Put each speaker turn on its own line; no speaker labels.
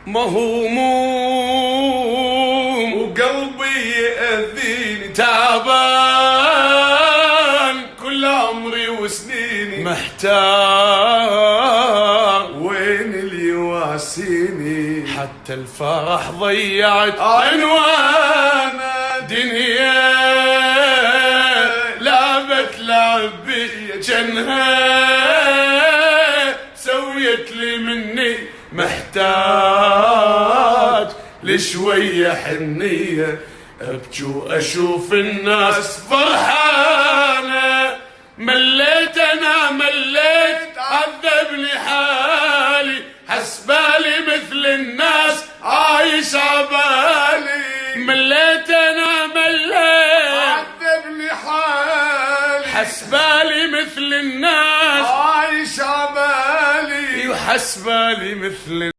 مهموم
وقلبي يأذيني،
تعبان
كل عمري وسنيني
محتار،
وين اللي يواسيني؟
حتى الفرح ضيعت
عنوانه
دنيا لعبت لعبي جنها، سويت لي مني محتاج لشوية حنية، ابكي واشوف الناس فرحانة، مليت انا مليت عذبني حالي، حسبالي مثل الناس عايش عبالي، مليت انا مليت
عذبني حالي،
حسبالي مثل الناس
عايش عبالي،
وحسبالي مثل